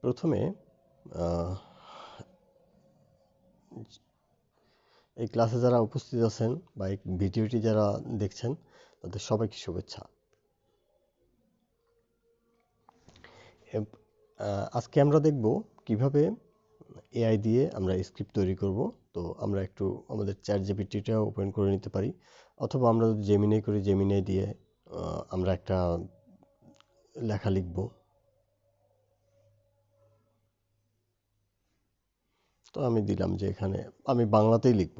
প্রথমে আহ, এই ক্লাসে যারা উপস্থিত আছেন বা এই ভিডিওটি যারা দেখছেন তাদের সবাইকে শুভেচ্ছা। আজকে আমরা দেখব কিভাবে এআই দিয়ে আমরা স্ক্রিপ্ট তৈরি করব। তো আমরা একটু আমাদের চ্যাট জিপিটিটা ওপেন করে নিতে পারি, অথবা আমরা যদি জেমিনাই করি, জেমিনাই দিয়ে আমরা একটা লেখা লিখব। তো আমি দিলাম যে এখানে আমি বাংলাতেই লিখব।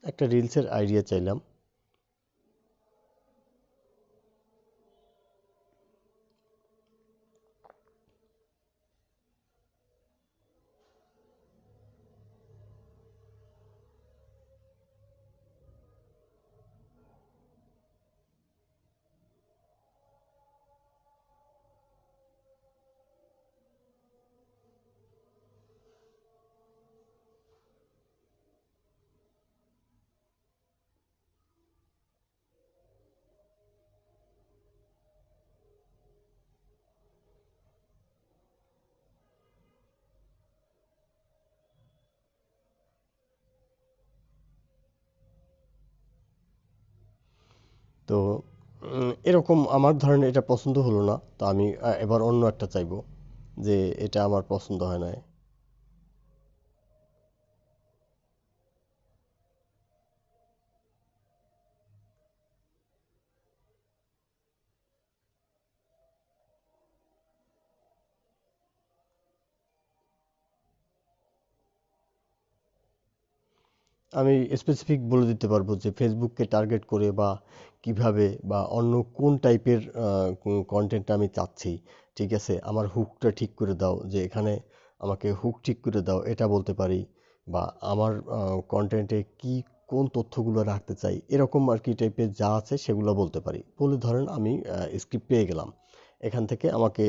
একটা রিলসের আইডিয়া চাইলাম। তো এরকম আমার ধরেন এটা পছন্দ হলো না, তো আমি এবার অন্য একটা চাইবো যে এটা আমার পছন্দ হয় না। আমি স্পেসিফিক বলে দিতে পারবো যে ফেসবুককে টার্গেট করে বা কিভাবে বা অন্য কোন টাইপের কন্টেন্ট আমি চাচ্ছি। ঠিক আছে, আমার হুকটা ঠিক করে দাও, যে এখানে আমাকে হুক ঠিক করে দাও, এটা বলতে পারি। বা আমার কন্টেন্টে কি কোন তথ্যগুলো রাখতে চাই, এরকম আর কি টাইপের যা আছে সেগুলো বলতে পারি। বলে ধরেন আমি স্ক্রিপ্ট পেয়ে গেলাম, এখান থেকে আমাকে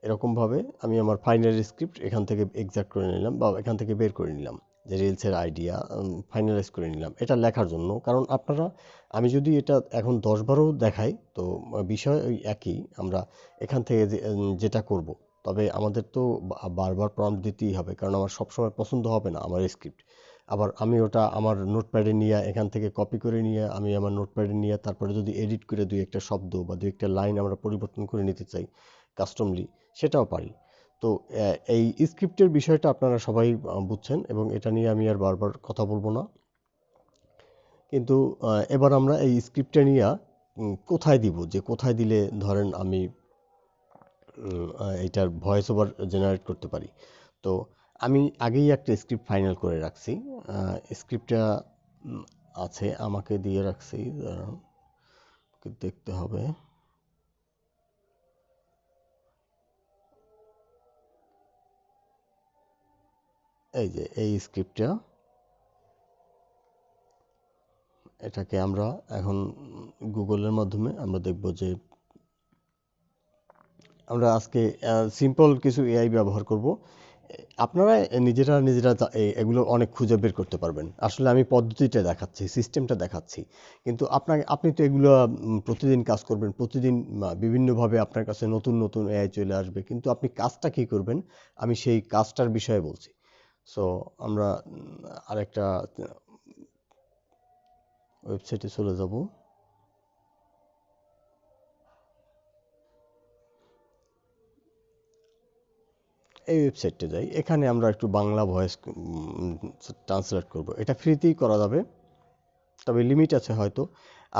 এরকমভাবে আমি আমার ফাইনাল স্ক্রিপ্ট এখান থেকে এক্সাক্ট করে নিলাম বা এখান থেকে বের করে নিলাম, যে রিলসের আইডিয়া ফাইনালাইজ করে নিলাম এটা লেখার জন্য। কারণ আপনারা, আমি যদি এটা এখন 10-12 দেখাই তো বিষয় ওই একই। আমরা এখান থেকে যেটা করব, তবে আমাদের তো বারবার প্রম্পট দিতেই হবে, কারণ আমার সবসময় পছন্দ হবে না আমার স্ক্রিপ্ট। আবার আমি ওটা আমার নোটপ্যাডে নিয়ে এখান থেকে কপি করে নিয়ে আমি আমার নোটপ্যাডে নিয়ে তারপরে যদি এডিট করে দুই একটা শব্দ বা দুই একটা লাইন আমরা পরিবর্তন করে নিতে চাই কাস্টমলি, সেটাও পারি। তো এই স্ক্রিপ্টের বিষয়টা আপনারা সবাই বুঝছেন এবং এটা নিয়ে আমি আর বারবার কথা বলবো না। কিন্তু এবার আমরা এই স্ক্রিপ্টটা নিয়ে কোথায় দিব, যে কোথায় দিলে ধরেন আমি এইটার ভয়েস ওভার জেনারেট করতে পারি। তো আমি আগেই একটা স্ক্রিপ্ট ফাইনাল করে রাখছি। স্ক্রিপ্টটা আছে আমাকে দিয়ে রাখছি, দাঁড়ান, দেখতে হবে। এই যে এই স্ক্রিপ্টটা, এটাকে আমরা এখন গুগলের মাধ্যমে আমরা দেখব যে আমরা আজকে সিম্পল কিছু এআই ব্যবহার করব। আপনারা নিজেরা নিজেরা এগুলো অনেক খুঁজে বের করতে পারবেন। আসলে আমি পদ্ধতিটা দেখাচ্ছি, সিস্টেমটা দেখাচ্ছি, কিন্তু আপনি তো এগুলো প্রতিদিন কাজ করবেন, প্রতিদিন বিভিন্নভাবে আপনার কাছে নতুন নতুন এআই চলে আসবে, কিন্তু আপনি কাজটা কি করবেন আমি সেই কাজটার বিষয়ে বলছি। সো আমরা আরেকটা ওয়েবসাইটে চলে যাব। এই ওয়েবসাইটটা যাই, এখানে আমরা একটু বাংলা ভয়েস ট্রান্সলেট করব। এটা ফ্রিতেই করা যাবে, তবে লিমিট আছে হয়তো।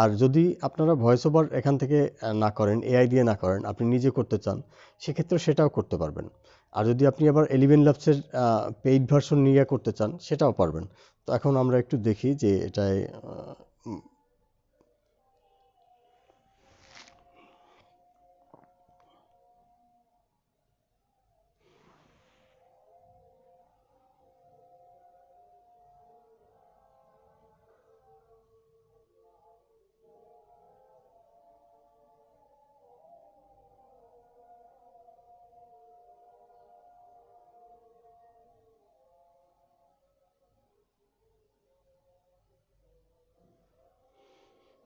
আর যদি আপনারা ভয়েস ওভার এখান থেকে না করেন, এআই দিয়ে না করেন, আপনি নিজে করতে চান, সেক্ষেত্রে সেটাও করতে পারবেন। আর যদি আপনি আবার 11 ল্যাবসের পেইড ভার্সন নিয়ে করতে চান, সেটাও পারবেন। তো এখন আমরা একটু দেখি যে এটায় উম,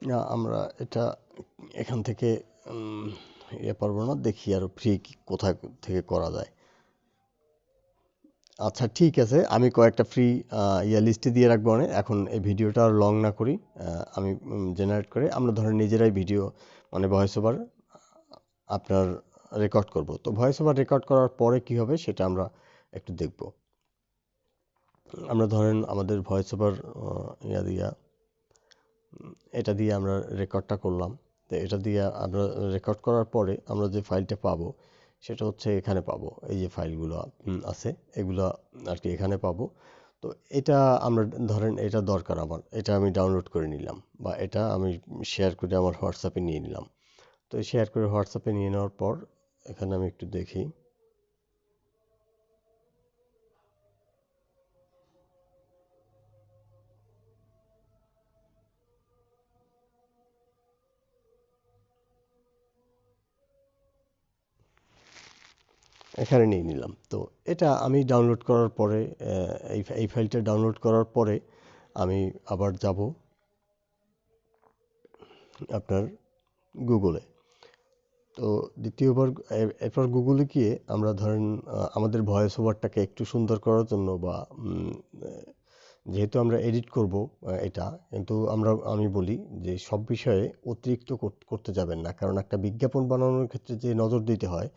না, আমরা এটা এখান থেকে উম, পারবো না, দেখি আরো ফ্রি কোথায় থেকে করা যায়। আচ্ছা, ঠিক আছে, আমি কয়েকটা ফ্রি লিস্টে দিয়ে রাখবো। অনেক এখন এই ভিডিওটা আর লং না করি, আমি জেনারেট করে আমরা ধরেন নিজেরাই ভিডিও মানে ভয়েস ওভার আপনার রেকর্ড করব। তো ভয়েস ওভার রেকর্ড করার পরে কি হবে সেটা আমরা একটু দেখব। আমরা ধরেন আমাদের ভয়েস ওভার দিয়া এটা দিয়ে আমরা রেকর্ডটা করলাম। তো এটা দিয়ে আমরা রেকর্ড করার পরে আমরা যে ফাইলটা পাবো সেটা হচ্ছে এখানে পাবো। এই যে ফাইলগুলো আছে এগুলো আর কি এখানে পাবো। তো এটা আমরা ধরেন এটা দরকার আমার, এটা আমি ডাউনলোড করে নিলাম বা এটা আমি শেয়ার করে আমার হোয়াটসঅ্যাপে নিয়ে নিলাম। তো শেয়ার করে হোয়াটসঅ্যাপে নিয়ে নেওয়ার পর এখানে আমি একটু দেখি। এখানে নিয়ে নিলাম। তো এটা আমি ডাউনলোড করার পরে এই ফাইলটা ডাউনলোড করার পরে আমি আবার যাব আপনার গুগলে। তো দ্বিতীয়বার এরপর গুগলে গিয়ে আমরা ধরেন আমাদের ভয়েস ওভারটাকে একটু সুন্দর করার জন্য বা যেহেতু আমরা এডিট করব এটা, কিন্তু আমি বলি যে সব বিষয়ে অতিরিক্ত করতে যাবেন না, কারণ একটা বিজ্ঞাপন বানানোর ক্ষেত্রে যে নজর দিতে হয়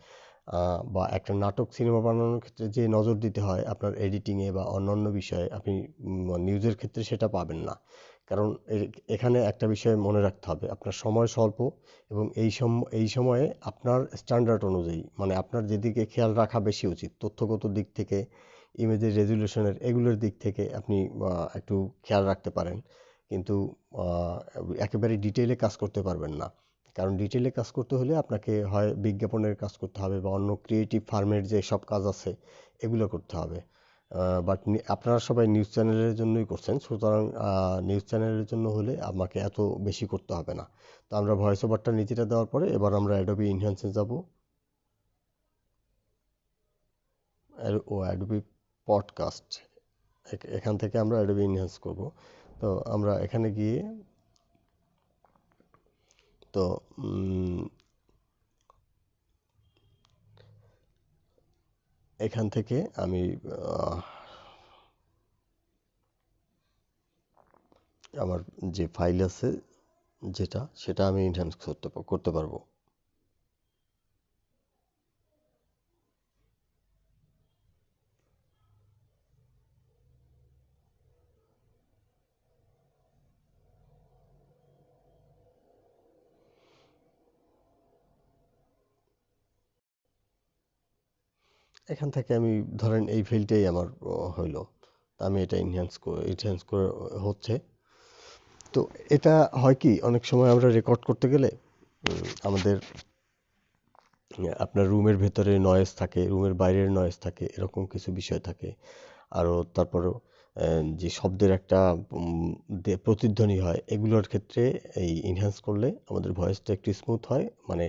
বা একটা নাটক সিনেমা বানানোর ক্ষেত্রে যে নজর দিতে হয় আপনার এডিটিংয়ে বা অন্যান্য বিষয়ে, আপনি নিউজের ক্ষেত্রে সেটা পাবেন না। কারণ এখানে একটা বিষয় মনে রাখতে হবে, আপনার সময় স্বল্প এবং এই সময়ে আপনার স্ট্যান্ডার্ড অনুযায়ী মানে আপনার যেদিকে খেয়াল রাখা বেশি উচিত তথ্যগত দিক থেকে, ইমেজের রেজুলেশনের এগুলোর দিক থেকে আপনি একটু খেয়াল রাখতে পারেন। কিন্তু আহ, একেবারে ডিটেইলে কাজ করতে পারবেন না, কারণ ডিটেইলে কাজ করতে হলে আপনাকে হয় বিজ্ঞাপনের কাজ করতে হবে বা অন্য ক্রিয়েটিভ ফার্মের যে সব কাজ আছে এগুলো করতে হবে। বাট আপনারা সবাই নিউজ চ্যানেলের জন্যই করছেন, সুতরাং নিউজ চ্যানেলের জন্য হলে আমাকে এত বেশি করতে হবে না। তো আমরা ভয়েস ওভারটা নিজেটা দেওয়ার পরে এবার আমরা অ্যাডোবি ইনহ্যান্সে যাব। অ্যাডোবি পডকাস্ট, এখান থেকে আমরা অ্যাডোবি ইনহ্যান্স করব। তো আমরা এখানে গিয়ে তো এখান থেকে আমি আহ, আমার যে ফাইল আছে সেটা আমি এনহ্যান্স করতে পারবো। এখান থেকে আমি ধরেন এই ফাইলটাই আমার হইলো। তা আমি এটা এনহ্যান্স করে হচ্ছে। তো এটা হয় কি অনেক সময় আমরা রেকর্ড করতে গেলে আমাদের আপনার রুমের ভেতরে নয়েজ থাকে, রুমের বাইরের নয়েজ থাকে, এরকম কিছু বিষয় থাকে। আরও তারপরেও যে শব্দের একটা প্রতিধ্বনি হয়, এগুলোর ক্ষেত্রে এই এনহ্যান্স করলে আমাদের ভয়েসটা একটু স্মুথ হয়, মানে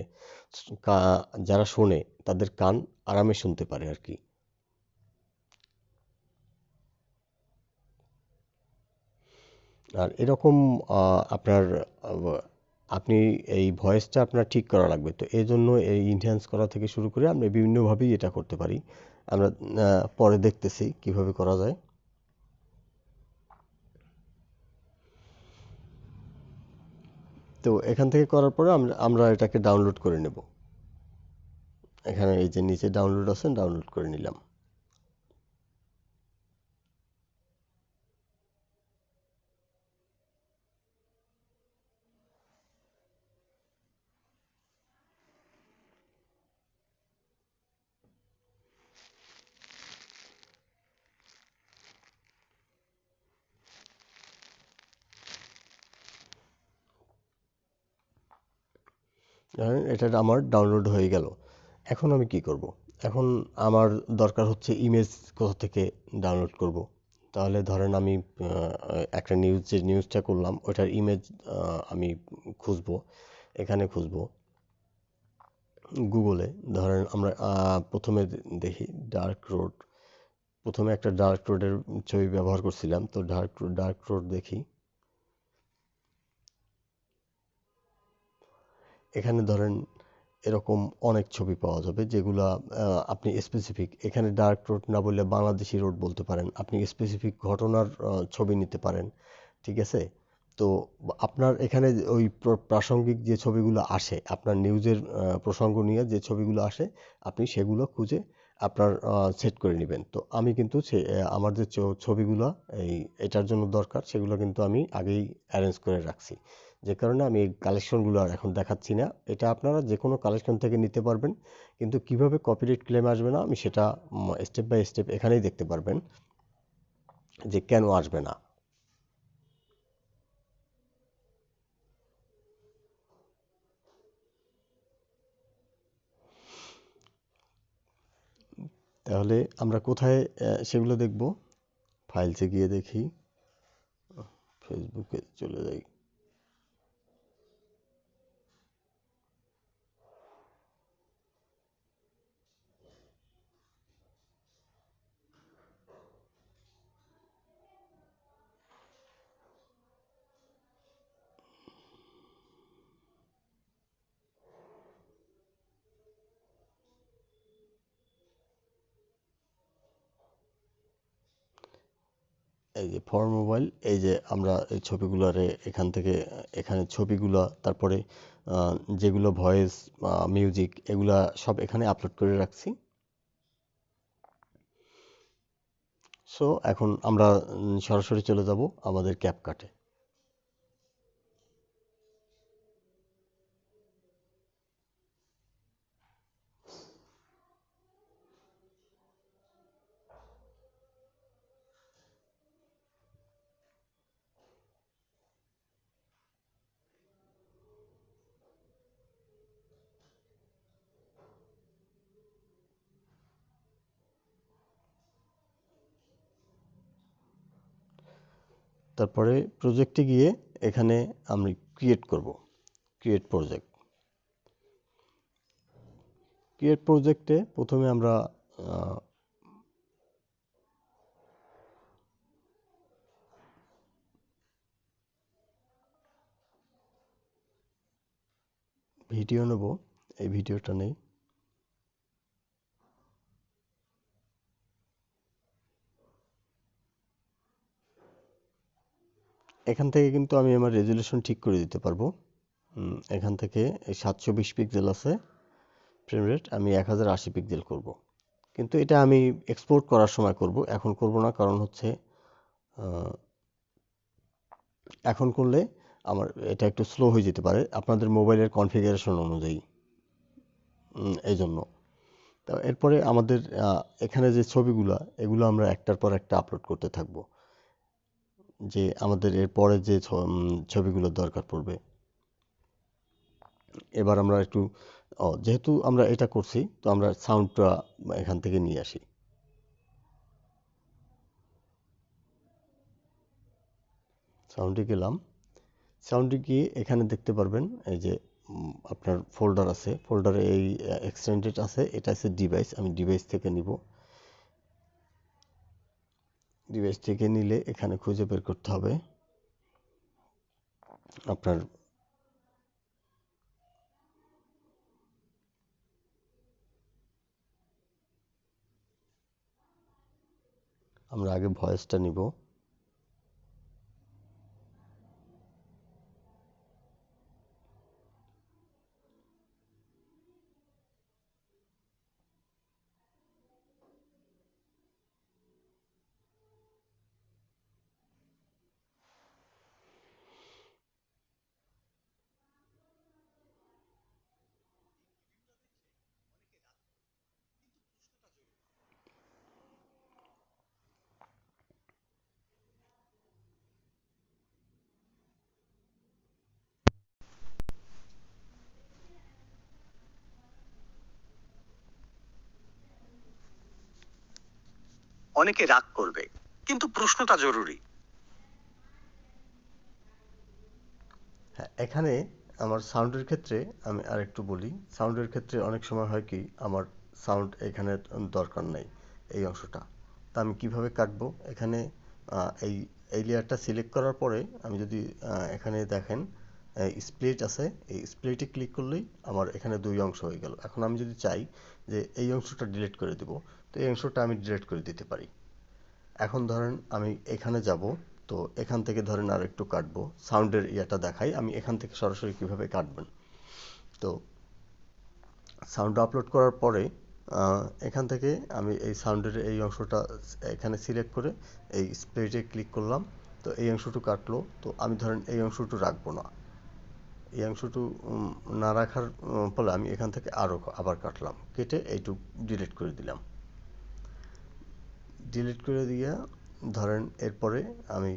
যারা শোনে তাদের কান আরামে শুনতে পারে আর কি। আর এরকম আপনার আহ, আপনি এই ভয়েসটা আপনার ঠিক করা লাগবে, তো এই জন্য এই এনহ্যান্স করা থেকে শুরু করে আমরা বিভিন্নভাবেই এটা করতে পারি। আমরা পরে দেখতেছি কিভাবে করা যায়। তো এখান থেকে করার পরে আমরা এটাকে ডাউনলোড করে নেব। এখানে এই যে নিচে ডাউনলোড আছে, ডাউনলোড করে নিলাম। ধরেন এটা আমার ডাউনলোড হয়ে গেল। এখন আমি কি করব? এখন আমার দরকার হচ্ছে ইমেজ কোথা থেকে ডাউনলোড করব। তাহলে ধরেন আমি একটা যে নিউজটা করলাম ওটার ইমেজ আমি খুঁজবো, এখানে খুঁজবো গুগলে। ধরেন আমরা প্রথমে দেখি ডার্ক রোড। প্রথমে একটা ডার্ক রোডের ছবি ব্যবহার করছিলাম, তো ডার্ক রোড দেখি। এখানে ধরেন এরকম অনেক ছবি পাওয়া যাবে যেগুলা আপনি স্পেসিফিক, এখানে ডার্ক রোড না বললে বাংলাদেশি রোড বলতে পারেন, আপনি স্পেসিফিক ঘটনার ছবি নিতে পারেন। ঠিক আছে? তো আপনার এখানে ওই প্রাসঙ্গিক যে ছবিগুলো আসে, আপনার নিউজের প্রসঙ্গ নিয়ে যে ছবিগুলো আসে, আপনি সেগুলো খুঁজে আপনার সেট করে নেবেন। তো আমি কিন্তু আমার যে ছবিগুলো এই এটার জন্য দরকার সেগুলো কিন্তু আমি আগেই অ্যারেঞ্জ করে রাখছি, যে কারণে আমি এই কালেকশনগুলো আর এখন দেখাচ্ছি না। এটা আপনারা যে কোনো কালেকশন থেকে নিতে পারবেন, কিন্তু কিভাবে কপিরাইট ক্লেম আসবে না আমি সেটা স্টেপ বাই স্টেপ এখানেই দেখতে পারবেন যে কেন আসবে না। তাহলে আমরা কোথায় সেগুলো দেখব? ফাইলসে গিয়ে দেখি, ফেসবুকে চলে যাই। এই যে ফর মোবাইল, এই যে আমরা এই ছবিগুলোরে এখান থেকে এখানে ছবিগুলা, তারপরে যেগুলো ভয়েস, মিউজিক, এগুলা সব এখানে আপলোড করে রাখছি। সো এখন আমরা সরাসরি চলে যাব আমাদের ক্যাপকাটে। তারপরে প্রজেক্টে গিয়ে এখানে আমি ক্রিয়েট করব, ক্রিয়েট প্রজেক্ট। ক্রিয়েট প্রজেক্টে প্রথমে আমরা ভিডিও নেব, এই ভিডিওটা নেই। এখান থেকে কিন্তু আমি আমার রেজুলেশন ঠিক করে দিতে পারবো। এখান থেকে এই 720 পিক্সেল আছে ফ্রেম রেট, আমি 1080 পিক্সেল করব। কিন্তু এটা আমি এক্সপোর্ট করার সময় করব, এখন করব না, কারণ হচ্ছে আহ, এখন করলে আমার এটা একটু স্লো হয়ে যেতে পারে আপনাদের মোবাইলের কনফিগারেশন অনুযায়ী, এই জন্য। তো এরপরে আমাদের এখানে যে ছবিগুলা, এগুলো আমরা একটার পর একটা আপলোড করতে থাকবো, যে আমাদের এরপরে যে ছবিগুলো দরকার পড়বে। এবার আমরা একটু যেহেতু আমরা এটা করছি, তো আমরা সাউন্ডটা এখান থেকে নিয়ে আসি। সাউন্ডে গেলাম। সাউন্ডে গিয়ে এখানে দেখতে পারবেন এই যে আপনার ফোল্ডার আছে, ফোল্ডারে এই এক্সটেন্ডেড আছে, এটা আছে ডিভাইস, আমি ডিভাইস থেকে নিব। ডিভাইস থেকে নিলে এখানে খুঁজে বের করতে হবে আপনার, আমরা আগে ভয়েসটা নিব। অনেকে রাগ করবে, কিন্তু প্রশ্নটা জরুরি। হ্যাঁ, এখানে আমার সাউন্ডের ক্ষেত্রে আমি আরেকটু বলি। সাউন্ডের ক্ষেত্রে অনেক সময় হয় কি, আমার সাউন্ড এখানে দরকার নাই, এই অংশটা। তা আমি কিভাবে কাটবো? এখানে এই এই লেয়ারটা সিলেক্ট করার পরে আমি যদি এখানে দেখেন স্প্লিট আছে, এই স্প্লিটে ক্লিক করলেই আমার এখানে দুই অংশ হয়ে গেল। এখন আমি যদি চাই যে এই অংশটা ডিলিট করে দিব, তো এই অংশটা আমি ডিলিট করে দিতে পারি। এখন ধরেন আমি এখানে যাব, তো এখান থেকে ধরেন আর একটু কাটবো, সাউন্ডের ইয়েটা দেখাই আমি এখান থেকে সরাসরি কিভাবে কাটবেন। তো সাউন্ড আপলোড করার পরে এখান থেকে আমি এই সাউন্ডের এই অংশটা এখানে সিলেক্ট করে এই স্প্লিটে ক্লিক করলাম। তো এই অংশটুকু কাটলো, তো আমি ধরেন এই অংশটুকু রাখবো না। এই অংশটুকু না রাখার ফলে আমি এখান থেকে আবার কাটলাম, কেটে এইটুকু ডিলিট করে দিলাম। ডিলিট করে দিয়া ধরেন এরপরে আমি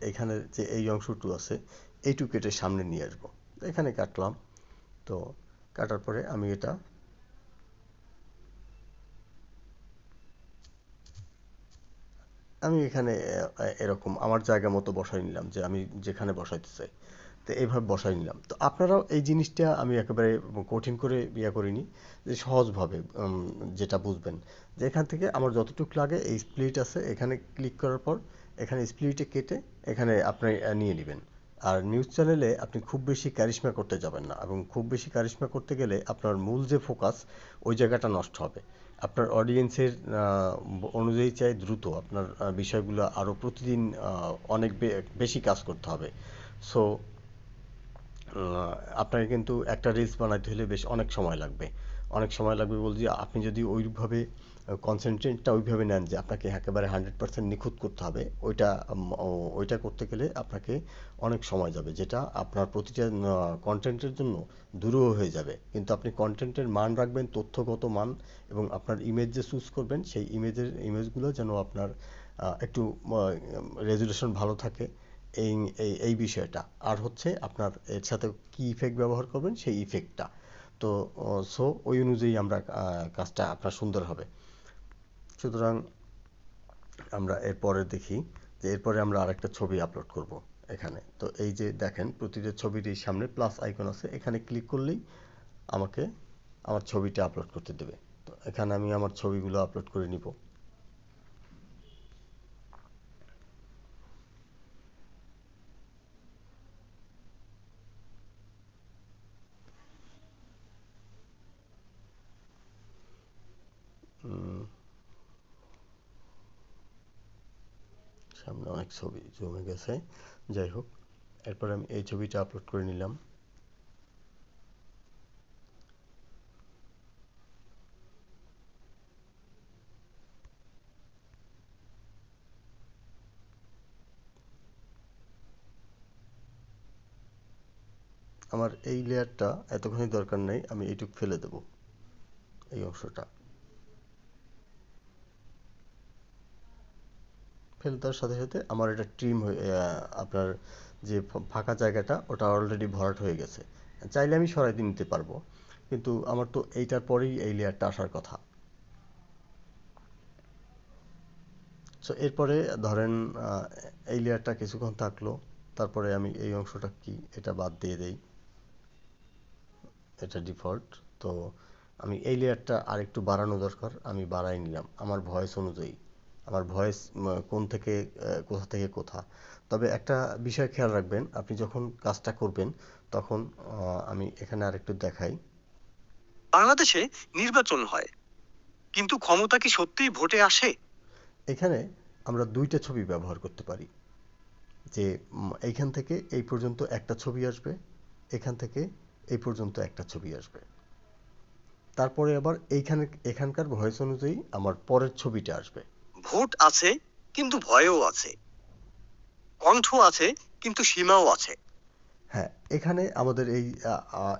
এখানে যে এই অংশটুকু আছে এইটুকু কেটে সামনে নিয়ে আসবো। এখানে কাটলাম। তো কাটার পরে আমি এটা এখানে এরকম আমার জায়গা মতো বসাই নিলাম, যে আমি যেখানে বসাইতে চাই। তো এইভাবে বসাই নিলাম। তো আপনারাও এই জিনিসটা, আমি একেবারে কঠিন করে ইয়া করিনি, যে সহজভাবে যেটা বুঝবেন, যে এখান থেকে আমার যতটুকু লাগে এই স্প্লিট আছে, এখানে ক্লিক করার পর এখানে স্প্লিটে কেটে এখানে আপনি নিয়ে নেবেন। আর নিউজ চ্যানেলে আপনি খুব বেশি কারিশমা করতে যাবেন না, এবং খুব বেশি কারিশমা করতে গেলে আপনার মূল যে ফোকাস, ওই জায়গাটা নষ্ট হবে। আপনার অডিয়েন্সের অনুযায়ী চাই দ্রুত আপনার বিষয়গুলো আরও প্রতিদিন অনেক বেশি কাজ করতে হবে। সো আপনাকে কিন্তু একটা রিলস বানাইতে হলে বেশ অনেক সময় লাগবে। অনেক সময় লাগবে বলছি, আপনি যদি ওইভাবে কনসেন্ট্রেটটা ওইভাবে নেন যে আপনাকে একেবারে 100% নিখুঁত করতে হবে, ওইটা করতে গেলে আপনাকে অনেক সময় যাবে, যেটা আপনার প্রতিটা কন্টেন্টের জন্য দুরূহ হয়ে যাবে। কিন্তু আপনি কন্টেন্টের মান রাখবেন, তথ্যগত মান, এবং আপনার ইমেজ যে চুজ করবেন সেই ইমেজগুলো যেন আপনার একটু রেজুলেশন ভালো থাকে, এই এই বিষয়টা। আর হচ্ছে আপনার এর সাথে কি ইফেক্ট ব্যবহার করবেন সেই ইফেক্টটা। তো সো ওই অনুযায়ী আমরা কাজটা আপনার সুন্দর হবে। সুতরাং আমরা এরপরে দেখি যে এরপরে আমরা আরেকটা ছবি আপলোড করব এখানে। তো এই যে দেখেন প্রতিটা ছবির এই সামনে প্লাস আইকন আছে, এখানে ক্লিক করলেই আমাকে আমার ছবিটা আপলোড করতে দেবে। তো এখানে আমি আমার ছবিগুলো আপলোড করে নিব। সামনে অনেক ছবি জমে গেছে, যাই হোক। এরপর আমি এই ছবিটা আপলোড করে নিলাম। আমার এই লেয়ারটা এতখানি দরকার নেই, আমি এইটুক ফেলে দেব, এই অংশটা ফেলে দেওয়ার সাথে সাথে আমার এটা ট্রিম হয়ে আপনার যে ফাঁকা জায়গাটা ওটা অলরেডি ভরাট হয়ে গেছে। চাইলে আমি সরাই দিয়ে নিতে পারবো, কিন্তু আমার তো এইটার পরেই এই লেয়ারটা আসার কথা। সো এরপরে ধরেন এই লেয়ারটা কিছুক্ষণ থাকলো, তারপরে আমি এই অংশটা কি এটা বাদ দিয়ে দেই, এটা ডিফল্ট। তো আমি এই লেয়ারটা আরেকটু বাড়ানো দরকার, আমি বাড়াই নিলাম আমার ভয়েস অনুযায়ী। আমার ভয়েস কোন থেকে কোথা থেকে কোথা। তবে একটা বিষয় খেয়াল রাখবেন, আপনি যখন কাজটা করবেন তখন আমি এখানে আরেকটু দেখাই। বাংলাদেশে নির্বাচন হয়, কিন্তু ক্ষমতা কি সত্যিই ভোটে আসে? এখানে আমরা দুইটা ছবি ব্যবহার করতে পারি, যে এইখান থেকে এই পর্যন্ত একটা ছবি আসবে, এখান থেকে এই পর্যন্ত একটা ছবি আসবে, তারপরে আবার এখানকার ভয়েস অনুযায়ী আমার পরের ছবিটা আসবে। ভোট আছে, কিন্তু ভয়ও আছে। কণ্ঠ আছে, কিন্তু সীমাও আছে। হ্যাঁ, এখানে আমাদের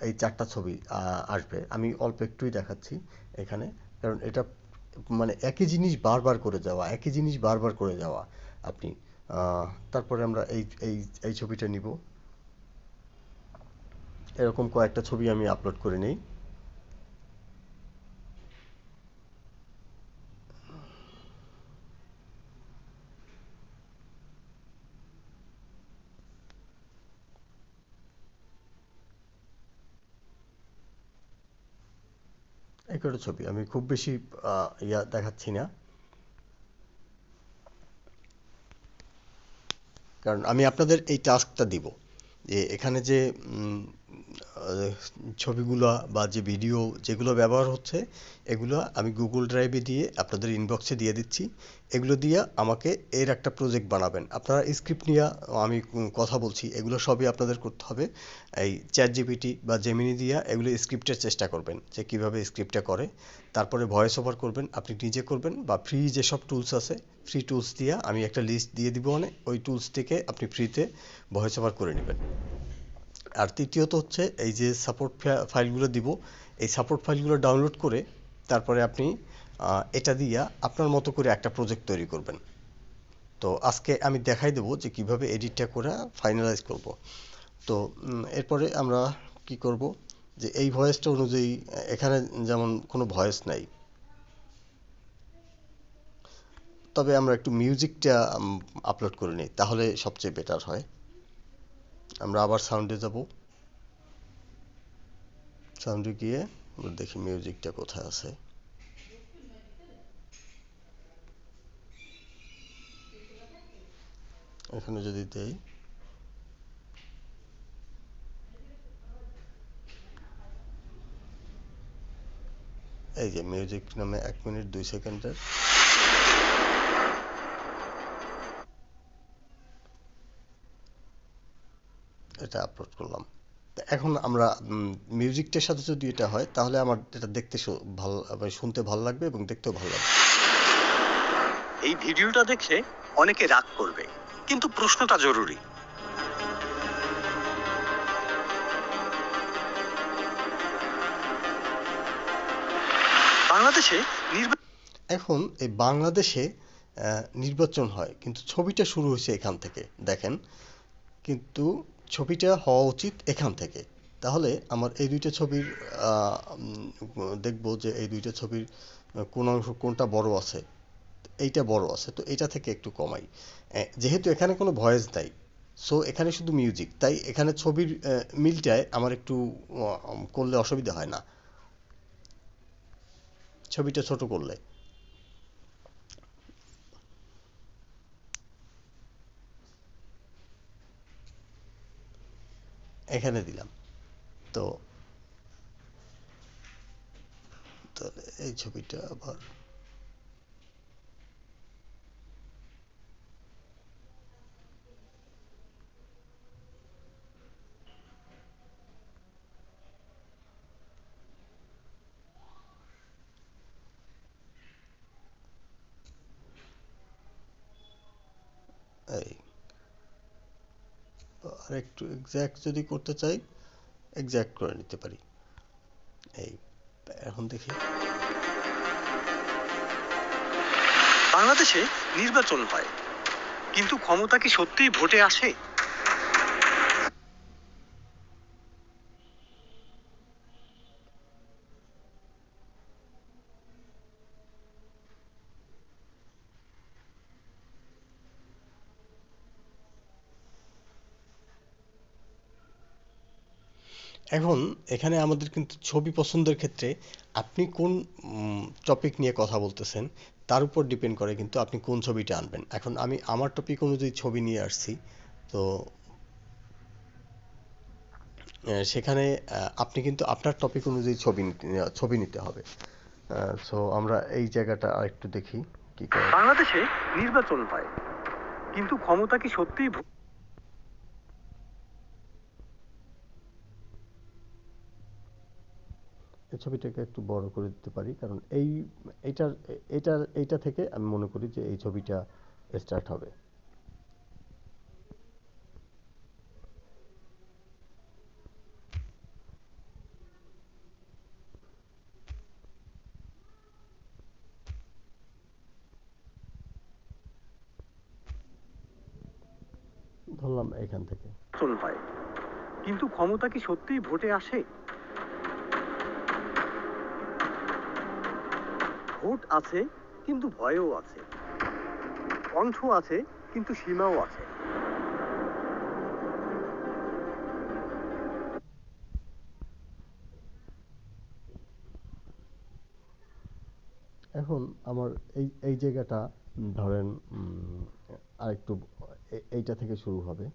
এই চারটা ছবি আসবে। আমি অল্প একটুই দেখাচ্ছি এখানে, কারণ এটা মানে একই জিনিস বারবার করে যাওয়া, একই জিনিস বারবার করে যাওয়া আপনি। তারপরে আমরা এই ছবিটা নিব। এরকম কয়েকটা ছবি আমি আপলোড করে নিই। এই কটা ছবি আমি খুব বেশি ইয়া দেখাচ্ছি না, কারণ আমি আপনাদের এই টাস্কটা দিব যে এখানে যে আহ, ছবিগুলো বা যে ভিডিও যেগুলো ব্যবহার হচ্ছে এগুলো আমি গুগল ড্রাইভে দিয়ে আপনাদের ইনবক্সে দিয়ে দিচ্ছি। এগুলো দিয়ে আমাকে এর একটা প্রজেক্ট বানাবেন। আপনারা স্ক্রিপ্ট নিয়ে আমি কথা বলছি, এগুলো সবই আপনাদের করতে হবে। এই চ্যাট জিপিটি বা জেমিনি দিয়ে এগুলো স্ক্রিপ্টের চেষ্টা করবেন যে কীভাবে স্ক্রিপ্টটা করে। তারপরে ভয়েস ওভার করবেন, আপনি নিজে করবেন বা ফ্রি যেসব টুলস আছে ফ্রি টুলস দিয়ে আমি একটা লিস্ট দিয়ে দিব, অনেক ওই টুলস থেকে আপনি ফ্রিতে ভয়েস ওভার করে নেবেন। আর তৃতীয়ত হচ্ছে এই যে সাপোর্ট ফাইলগুলো দিব, এই সাপোর্ট ফাইলগুলো ডাউনলোড করে তারপরে আপনি এটা দিয়ে আপনার মতো করে একটা প্রজেক্ট তৈরি করবেন। তো আজকে আমি দেখাই দেবো যে কিভাবে এডিটটা করে ফাইনালাইজ করব। তো এরপরে আমরা কি করব, যে এই ভয়েসটা অনুযায়ী এখানে যেমন কোনো ভয়েস নাই, তবে আমরা একটু মিউজিকটা আপলোড করে নিই, তাহলে সবচেয়ে বেটার হয়। আমরা আবার সাউন্ডে যাব, সাউন্ডে গিয়ে দেখি মিউজিকটা কোথায় আছে। এখানে যদি দেই, এই যে মিউজিক নামে 1 মিনিট 2 সেকেন্ডের এটা আপলোড করলাম। এখন আমরা মিউজিকটার সাথে যদি এটা হয় তাহলে আমার এটা দেখতে ভালো, শুনতে ভালো লাগবে এবং দেখতেও ভালো লাগবে। এই ভিডিওটা দেখে অনেকে রাগ করবে, কিন্তু প্রশ্নটা জরুরি। বাংলাদেশে এখন এই বাংলাদেশে নির্বাচন হয় কিন্তু ছবিটা শুরু হয়েছে এখান থেকে, দেখেন, কিন্তু ছবিটা হওয়া উচিত এখান থেকে। তাহলে আমার এই দুইটা ছবির দেখবো যে এই দুইটা ছবির কোন অংশ কোনটা বড় আছে। এইটা বড় আছে, তো এটা থেকে একটু কমাই। যেহেতু এখানে কোনো ভয়েস নাই, সো এখানে শুধু মিউজিক, তাই এখানে ছবির মিলটায় আমার একটু করলে অসুবিধা হয় না ছবিটা ছোট করলে। এখানে দিলাম। তো তাহলে এই ছবিটা আবার এই, আর একটু এক্স্যাক্ট যদি করতে চাই এক্স্যাক্ট করে নিতে পারি। এই এখন দেখি, বাংলাদেশে নির্বাচন হয়, কিন্তু ক্ষমতা কি সত্যিই ভোটে আসে? এখন এখানে আমাদের কিন্তু ছবি পছন্দের ক্ষেত্রে আপনি কোন টপিক নিয়ে কথা বলতেছেন তার উপর ডিপেন্ড করে কিন্তু আপনি কোন ছবিটা আনবেন। এখন আমি আমার টপিক অনুযায়ী ছবি নিয়ে আসছি, তো সেখানে আপনি কিন্তু আপনার টপিক অনুযায়ী ছবি নিতে হবে। সো আমরা এই জায়গাটা আরেকটু দেখি কি করে। বাংলাদেশে নির্বাচন হয়, কিন্তু ক্ষমতা কি সত্যিই এই ছবিটাকে একটু বড় করে দিতে পারি, কারণ এইটা থেকে আমি মনে করি যে এই ছবিটা স্টার্ট হবে। ধরলাম এখান থেকে। নির্বাচন হয়, কিন্তু ক্ষমতা কি সত্যিই ভোটে আসে? ভোট আছে, কিন্তু ভয়ও আছে। কণ্ঠ আছে, কিন্তু সীমাও আছে। এখন আমার এই জায়গাটা ধরেন আরেকটু এইটা থেকে শুরু হবে,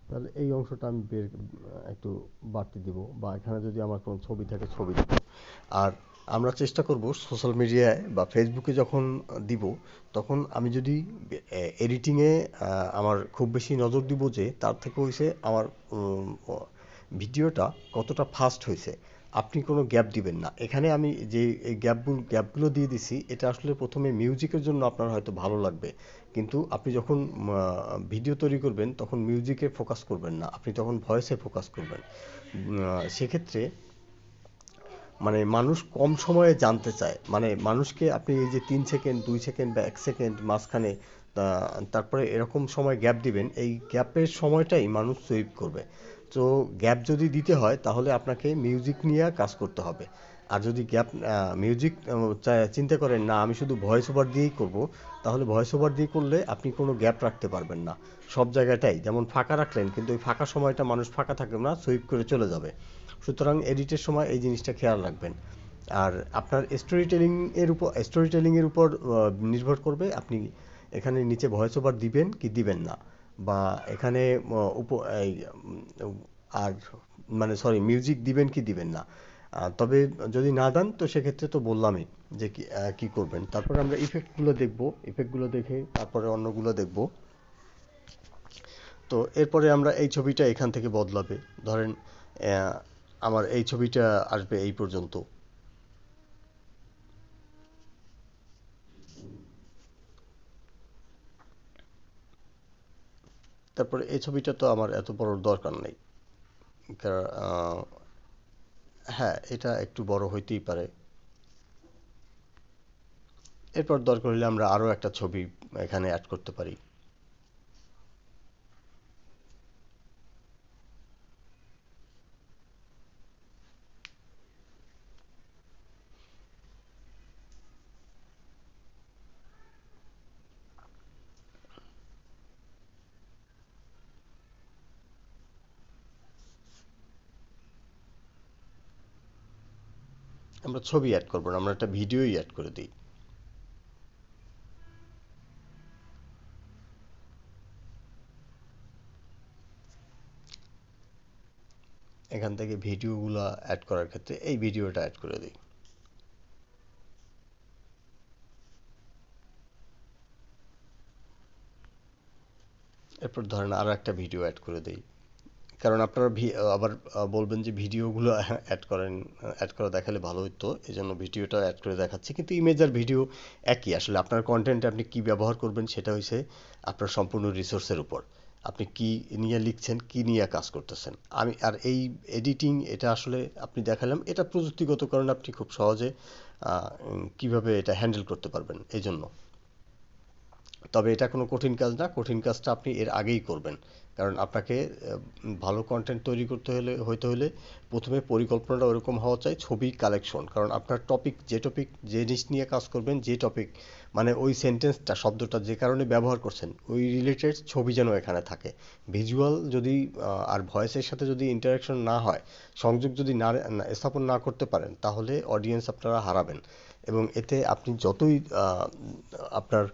তাহলে এই অংশটা আমি একটু বাড়তি দিব, বা এখানে যদি আমার কোনো ছবি থাকে ছবি দিব। আর আমরা চেষ্টা করব সোশ্যাল মিডিয়ায় বা ফেসবুকে যখন দিব, তখন আমি যদি এডিটিংয়ে আমার খুব বেশি নজর দিব যে তার থেকে হয়েছে আমার ভিডিওটা কতটা ফাস্ট হয়েছে। আপনি কোনো গ্যাপ দিবেন না এখানে। আমি যে এই গ্যাপগুলো দিয়ে দিছি, এটা আসলে প্রথমে মিউজিকের জন্য আপনার হয়তো ভালো লাগবে, কিন্তু আপনি যখন ভিডিও তৈরি করবেন তখন মিউজিকে ফোকাস করবেন না, আপনি তখন ভয়েসে ফোকাস করবেন। সেক্ষেত্রে মানে মানুষ কম সময়ে জানতে চায়, মানে মানুষকে আপনি এই যে 3 সেকেন্ড 2 সেকেন্ড বা 1 সেকেন্ড মাঝখানে তারপরে এরকম সময় গ্যাপ দিবেন, এই গ্যাপের সময়টাই মানুষ সুইপ করবে। তো গ্যাপ যদি দিতে হয় তাহলে আপনাকে মিউজিক নিয়ে কাজ করতে হবে। আর যদি মিউজিক চিন্তা করেন না আমি শুধু ভয়েস ওভার দিয়েই করব, তাহলে ভয়েস ওভার দিয়ে করলে আপনি কোনো গ্যাপ রাখতে পারবেন না। সব জায়গাটাই যেমন ফাঁকা রাখলেন, কিন্তু ওই ফাঁকা সময়টা মানুষ ফাঁকা থাকবে না, সুইপ করে চলে যাবে। সুতরাং এডিটের সময় এই জিনিসটা খেয়াল রাখবেন। আর আপনার স্টোরি টেলিং এর উপর নির্ভর করবে আপনি এখানে নিচে ভয়েস ওভার দিবেন কি দিবেন না, বা এখানে এই আর মানে সরি মিউজিক দিবেন কি দিবেন না। তবে যদি না দেন তো সেক্ষেত্রে তো বললামই যে কি করবেন। তারপরে আমরা ইফেক্টগুলো দেখব, ইফেক্টগুলো দেখে তারপরে অন্যগুলো দেখব। তো এরপরে আমরা এই ছবিটা এখান থেকে বদলাবে, ধরেন আহ, আমার এই ছবিটা আসবে এই পর্যন্ত। তারপরে এই ছবিটা তো আমার এত বড় দরকার নেই, আহ, হ্যাঁ এটা একটু বড় হইতেই পারে। এরপর দরকার হলে আমরা আরো একটা ছবি এখানে অ্যাড করতে পারি। আমরা ছবি অ্যাড করবো না, আমরা একটা ভিডিওই অ্যাড করে দিই। এখান থেকে ভিডিওগুলো অ্যাড করার ক্ষেত্রে এই ভিডিওটা অ্যাড করে দিই। এরপর ধরেন আরো একটা ভিডিও অ্যাড করে দিই, কারণ আপনারা আবার বলবেন যে ভিডিওগুলো অ্যাড করেন, অ্যাড করে দেখালে ভালো হতো, এই জন্য ভিডিওটা অ্যাড করে দেখাচ্ছি। কিন্তু ইমেজ আর ভিডিও একই, আসলে আপনার কন্টেন্টে আপনি কি ব্যবহার করবেন সেটা হচ্ছে আপনার সম্পূর্ণ রিসোর্সের উপর। আপনি কি নিয়ে লিখছেন, কি নিয়ে কাজ করতেছেন। আর এই এডিটিং এটা আসলে আপনি দেখালাম, এটা প্রযুক্তিগত কারণে আপনি খুব সহজে কিভাবে এটা হ্যান্ডেল করতে পারবেন এই জন্য। তবে এটা কোনো কঠিন কাজ না, কঠিন কাজটা আপনি এর আগেই করবেন। কারণ আপনাকে ভালো কন্টেন্ট তৈরি হইতে হলে প্রথমে পরিকল্পনাটা ওরকম হওয়া চাই, ছবি কালেকশন। কারণ আপনার টপিক যে জিনিস নিয়ে কাজ করবেন, যে টপিক মানে ওই সেন্টেন্সটা শব্দটা যে কারণে ব্যবহার করছেন ওই রিলেটেড ছবি যেন এখানে থাকে। ভিজুয়াল যদি আর ভয়েসের সাথে যদি ইন্টারাকশন না হয়, সংযোগ যদি স্থাপন না করতে পারেন, তাহলে অডিয়েন্স আপনারা হারাবেন। এবং এতে আপনি যতই আপনার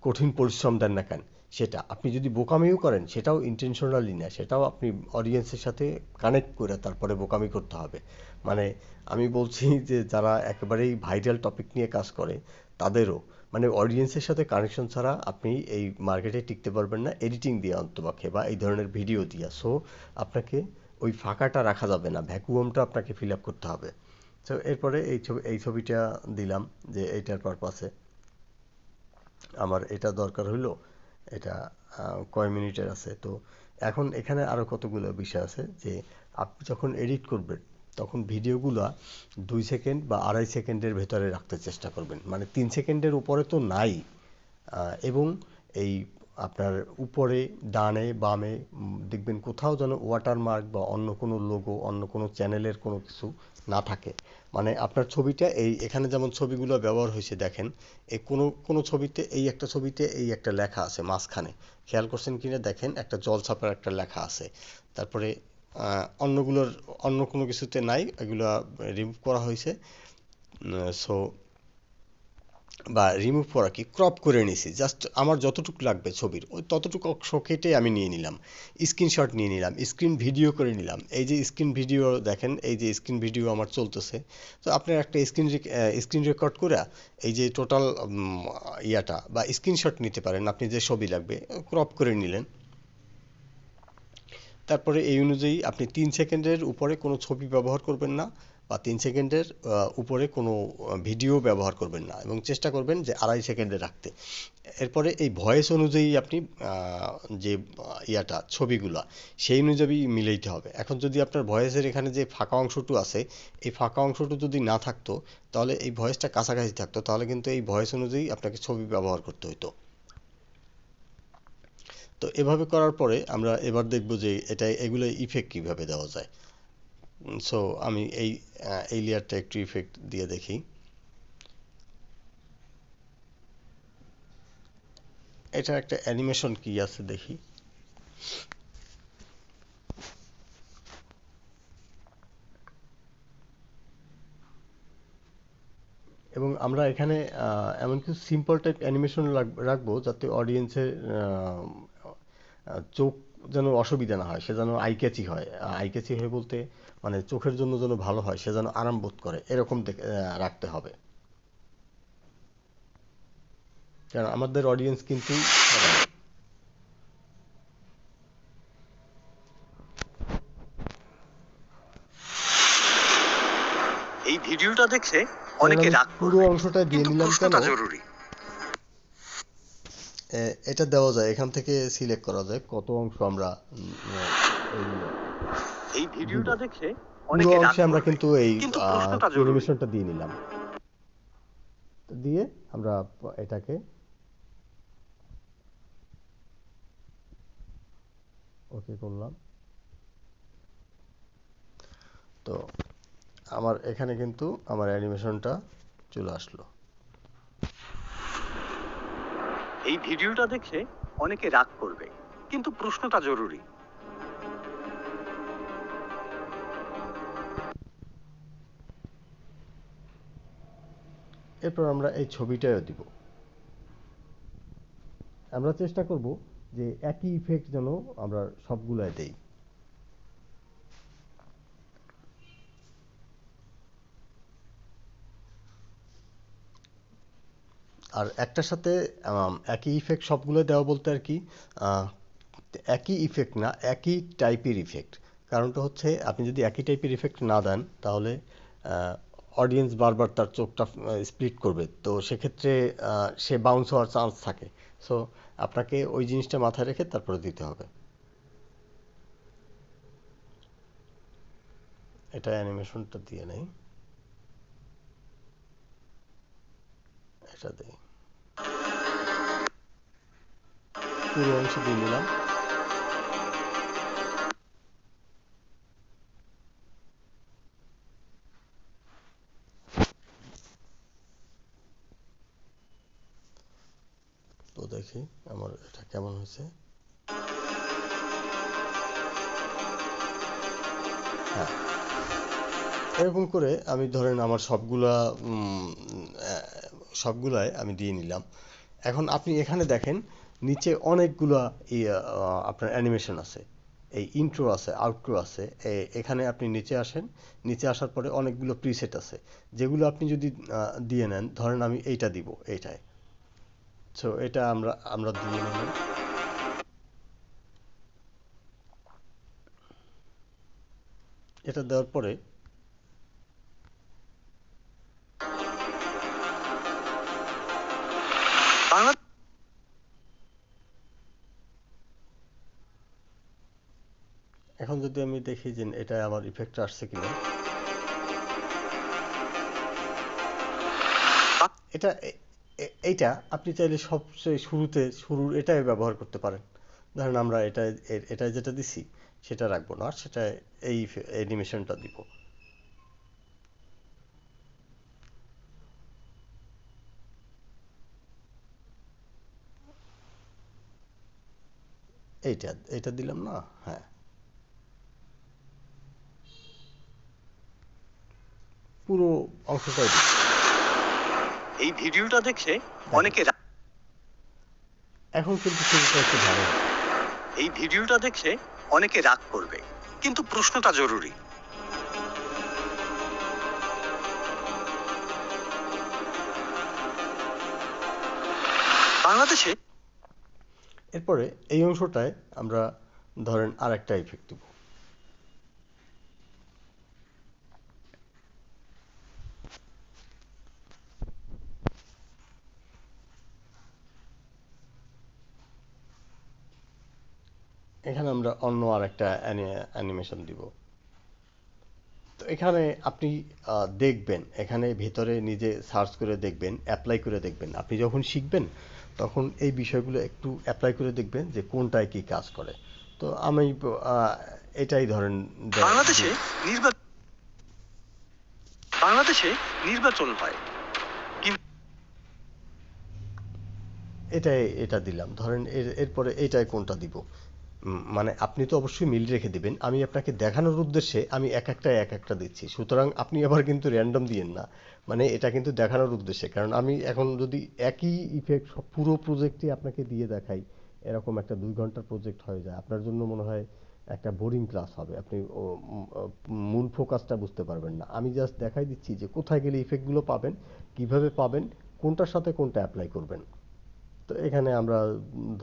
কঠিন পরিশ্রম দেন না কেন, সেটা আপনি যদি বোকামিও করেন সেটাও ইন্টেনশনালি না, সেটাও আপনি অডিয়েন্সের সাথে কানেক্ট করে তারপরে বোকামি করতে হবে। মানে আমি বলছি যে যারা একেবারেই ভাইরাল টপিক নিয়ে কাজ করে তাদেরও মানে অডিয়েন্সের সাথে কানেকশন ছাড়া আপনি এই মার্কেটে টিকতে পারবেন না, এডিটিং দিয়ে অন্তপক্ষে বা এই ধরনের ভিডিও দিয়ে। সো আপনাকে ওই ফাঁকাটা রাখা যাবে না, ভ্যাকুয়ামটা আপনাকে ফিল আপ করতে হবে। তো এরপরে এই ছবিটা দিলাম যে এইটার পারপাসে আমার এটা দরকার হইলো। এটা কয় মিনিটের আছে। তো এখন এখানে আরো কতগুলো বিষয় আছে যে আপনি যখন এডিট করবেন তখন ভিডিওগুলা 2 সেকেন্ড বা 2.5 সেকেন্ডের ভেতরে রাখতে চেষ্টা করবেন, মানে 3 সেকেন্ডের উপরে তো নাই। এবং এই আপনার উপরে ডানে বামে দেখবেন কোথাও যেন ওয়াটারমার্ক বা অন্য কোনো লোগো, অন্য কোনো চ্যানেলের কোনো কিছু না থাকে। মানে আপনার ছবিটা এখানে যেমন ছবিগুলো ব্যবহার হয়েছে দেখেন, এই কোনো কোনো ছবিতে এই একটা ছবিতে এই একটা লেখা আছে মাঝখানে, খেয়াল করছেন কিনা দেখেন, একটা জলছাপার একটা লেখা আছে। তারপরে অন্যগুলোর অন্য কোনো কিছুতে নাই, এগুলো রিমুভ করা হয়েছে। সো বা রিমুভ করা কি ক্রপ করে নিছি, জাস্ট আমার যতটুকু লাগবে ছবির ওই ততটুকু অংশ কেটে আমি নিয়ে নিলাম, স্ক্রিনশট নিয়ে নিলাম, স্ক্রিন ভিডিও করে নিলাম। এই যে স্ক্রিন ভিডিও দেখেন, এই যে স্ক্রিন ভিডিও আমার চলতেছে। তো আপনার একটা স্ক্রিন রেকর্ড করে এই যে টোটাল ইয়াটা বা স্ক্রিনশট নিতে পারেন, আপনি যে ছবি লাগবে ক্রপ করে নিলেন। তারপরে এই অনুযায়ী আপনি 3 সেকেন্ডের উপরে কোনো ছবি ব্যবহার করবেন না, বা 3 সেকেন্ডের উপরে কোনো ভিডিও ব্যবহার করবেন না, এবং চেষ্টা করবেন যে 2.5 সেকেন্ডে রাখতে। এরপরে এই ভয়েস অনুযায়ী আপনি যে ইয়াটা ছবিগুলা সেই অনুযায়ী মিলাইতে হবে। এখন যদি আপনার ভয়েসের এখানে যে ফাঁকা অংশটু আছে, এই ফাঁকা অংশটু যদি না থাকতো, তাহলে এই ভয়েসটা কাছাকাছি থাকতো, তাহলে কিন্তু এই ভয়েস অনুযায়ী আপনাকে ছবি ব্যবহার করতে হতো। তো এভাবে করার পরে আমরা এবার দেখব যে এগুলো ইফেক্ট কিভাবে দেওয়া যায়। সো আমি এই লেয়ারটা একটু ইফেক্ট দিয়ে দেখি। এটা একটা অ্যানিমেশন কি আছে দেখি। এবং আমরা এখানে এমন কিছু সিম্পল টাইপ অ্যানিমেশন রাখবো যাতে অডিয়েন্সের চোখ যেন অসুবিধা না হয়, সে যেন আই ক্যাচি হয়। আই ক্যাচি হয় বলতে মানে চোখের জন্য যেন ভালো হয়, সে যেন আরাম বোধ করে, এরকম রাখতে হবে। কারণ আমাদের অডিয়েন্স কিন্তু সবাই। এই ভিডিওটা দেখে যেমন অনেকে আমি রাগ পুরো করবে, অংশটা দিয়ে কিন্তু নিলাম কেন, প্রশ্নটা জরুরি। এটা দেওয়া যায়, এখান থেকে সিলেক্ট করা যায় কত অংশ আমরা এই এই দিব। ভিডিওটা দেখে পুরো অনেকে রাগ অংশে আমরা করবে, কিন্তু এই কিন্তু প্রশ্নটা জরুরি। অ্যানিমেশনটা দিয়ে নিলাম। তো দিয়ে আমরা এটাকে ওকে করলাম। তো আমার এখানে কিন্তু আমার অ্যানিমেশনটা চলে আসলো। এই ভিডিওটা দেখে অনেকে রাগ করবে, কিন্তু প্রশ্নটা জরুরি। এরপর আমরা এই ছবিটাও দিব। আমরা চেষ্টা করব যে একই ইফেক্ট যেন আমরা সবগুলাই দেই। আর একটার সাথে একই ইফেক্ট সবগুলো দেওয়া বলতে আর কি, আহ, একই ইফেক্ট না, একই টাইপের ইফেক্ট। কারণটা হচ্ছে আপনি যদি একই টাইপের ইফেক্ট না দেন, তাহলে অডিয়েন্স বারবার তার চোখটা স্প্লিট করবে, তো সেক্ষেত্রে সে বাউন্স হওয়ার চান্স থাকে। সো আপনাকে ওই জিনিসটা মাথায় রেখে তারপরে দিতে হবে। এটা অ্যানিমেশনটা দিয়ে নেই, এটা দিই, পুরো অংশ দিয়ে নিলাম। তো দেখি আমার এটা কেমন হয়েছে। হ্যাঁ, এরকম করে আমি ধরেন আমার সবগুলাই আমি দিয়ে নিলাম। এখন আপনি এখানে দেখেন নিচে অনেকগুলা আপনার অ্যানিমেশন আছে, এই ইন্ট্রো আছে, আউট্রো আছে। এখানে আপনি নিচে আসেন, নিচে আসার পরে অনেকগুলো প্রিসেট আছে, যেগুলো আপনি যদি দিয়ে নেন, ধরেন আমি এইটা দিব, এইটায়। সো এটা আমরা আমরা দিয়ে নিলাম। এটা দেওয়ার পরে বাংলা এখন যদি আমি দেখি যে এটা আমার ইফেক্ট আসছে কিনা। এটা এইটা আপনি চাইলে সবচেয়ে শুরুর এটাই ব্যবহার করতে পারেন। ধরেন আমরা এটা যেটা দিছি সেটা রাখবো না, সেটা এই অ্যানিমেশনটা দিব। এইটা এইটা দিলাম না। হ্যাঁ, পুরো অংশটাই দিব। এই ভিডিওটা দেখে দেখেন অনেকে এখন কিন্তু ছবিটা একটু ভালো হচ্ছে। এই ভিডিওটা দেখে অনেকে রাগ করবে, কিন্তু প্রশ্নটা জরুরি। বাংলাদেশে এরপরে এই অংশটায় আমরা ধরেন আরেকটা ইফেক্ট দেব। এখানে আমরা অন্য আরেকটা অ্যানিমেশন দিব। তো এখানে আপনি দেখবেন, এখানে ভেতরে নিজে সার্চ করে দেখবেন, অ্যাপ্লাই করে দেখবেন। আপনি যখন শিখবেন তখন এই বিষয়গুলো একটু অ্যাপ্লাই করে দেখবেন যে কোনটায় কি কাজ করে। তো আমি এটাই ধরেন বাংলাদেশে নির্বাচন বাংলাদেশে নির্বাচন হয়, কিন্তু এটা দিলাম ধরেন। এরপরে এইটায় কোনটা দিব? মানে আপনি তো অবশ্যই মিল রেখে দিবেন। আমি আপনাকে দেখানোর উদ্দেশ্যে আমি এক একটা দিচ্ছি, সুতরাং আপনি আবার কিন্তু র্যান্ডম দিয়েন না। মানে এটা কিন্তু দেখানোর উদ্দেশ্যে, কারণ আমি এখন যদি একই ইফেক্ট পুরো প্রজেক্টই আপনাকে দিয়ে দেখাই, এরকম একটা 2 ঘন্টার প্রজেক্ট হয়ে যায়, আপনার জন্য মনে হয় একটা বোরিং ক্লাস হবে। আপনি মূল ফোকাসটা বুঝতে পারবেন না। আমি জাস্ট দেখাই দিচ্ছি যে কোথায় গেলে ইফেক্টগুলো পাবেন, কিভাবে পাবেন, কোনটার সাথে কোনটা অ্যাপ্লাই করবেন। তো এখানে আমরা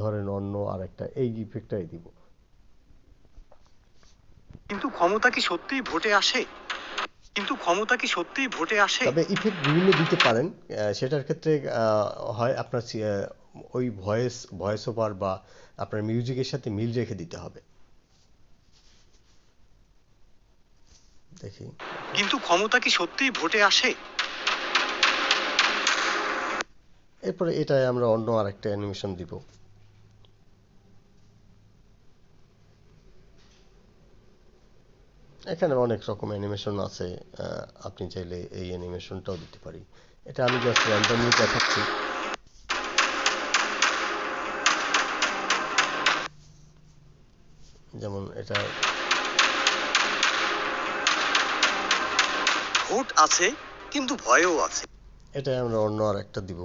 ধরেন অন্য আরেকটা এই ইফেক্টটাই দিব। কিন্তু ক্ষমতা কি সত্যিই ভোটে আসে? কিন্তু ক্ষমতা কি সত্যিই ভোটে আসে? তবে ইফেক্ট বিভিন্ন দিতে পারেন। সেটার ক্ষেত্রে হয় আপনার ওই ভয়েস ওভার বা আপনার মিউজিকের সাথে মিল রেখে দিতে হবে। দেখি। কিন্তু ক্ষমতা কি সত্যিই ভোটে আসে? এরপরে এটায় আমরা অন্য আরেকটা অ্যানিমেশন দিব। এখানে অনেক রকম অ্যানিমেশন আছে। আপনি চাইলে এই অ্যানিমেশনটাও দিতে পারি। এটা আমি জাস্ট র্যান্ডমলি দেখাচ্ছি। যেমন এটা ভোট আছে, কিন্তু ভয়ও আছে। এটাই আমরা অন্য আরেকটা দিব।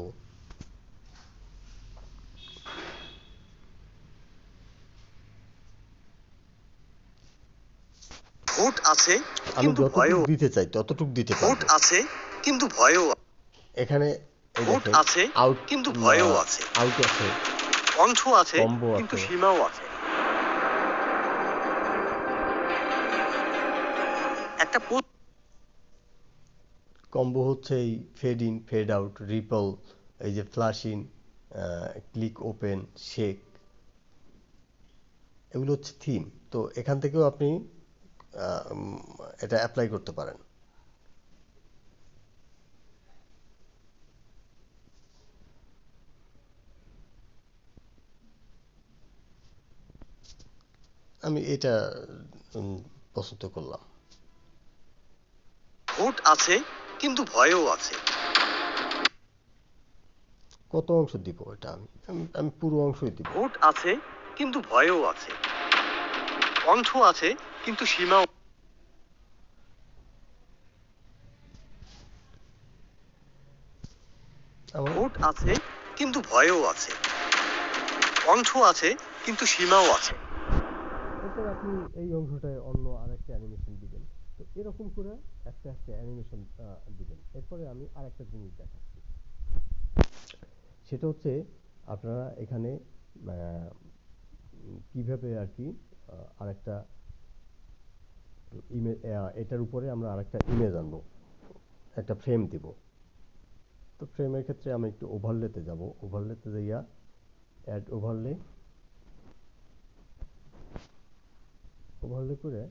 ভোট আছে, আমি কিন্তু যতটুক ভয়ও দিতে চাই ততটুক দিতে ভোট পারবো। আছে, কিন্তু ভয়ও এখানে এই ভোট দেখেন আছে, আউট কিন্তু ভয়ও আছে। আউট আছে, কণ্ঠ আছে, কম্বো কিন্তু আছে। সীমাও আছে। একটা কম্বো হচ্ছে এই fade in, fade out, ripple, এই যে flash in, click open, shake, এগুলো হচ্ছে থিম। তো এখান থেকেও আপনি এটা অ্যাপ্লাই করতে পারেন। আমি এটা উম, পছন্দ করলাম। ভোট আছে, কিন্তু ভয়ও আছে। কত অংশ দিব এটা? আমি পুরো অংশই দিব। ভোট আছে, কিন্তু ভয়ও আছে। কণ্ঠ আছে, কিন্তু সীমাও। আমার ভোট আছে, কিন্তু ভয়ও আছে। কণ্ঠ আছে, কিন্তু সীমাও আছে। এরপর আপনি এই অংশটায় অন্য আরেকটা অ্যানিমেশন দিবেন। তো এরকম করে একটা একটা অ্যানিমেশন দিবেন। এরপরে আমি আরেকটা জিনিস দেখাচ্ছি। সেটা হচ্ছে আপনারা এখানে কিভাবে আর কি আরেকটা ইমেজ, এটার উপরে আমরা আরেকটা ইমেজ আনবো, একটা ফ্রেম দিব। তো ফ্রেমের ক্ষেত্রে আমি একটু ওভারলেতে যাব। ওভারলেতে যাইয়া অ্যাড ওভারলে, ওভারলে করে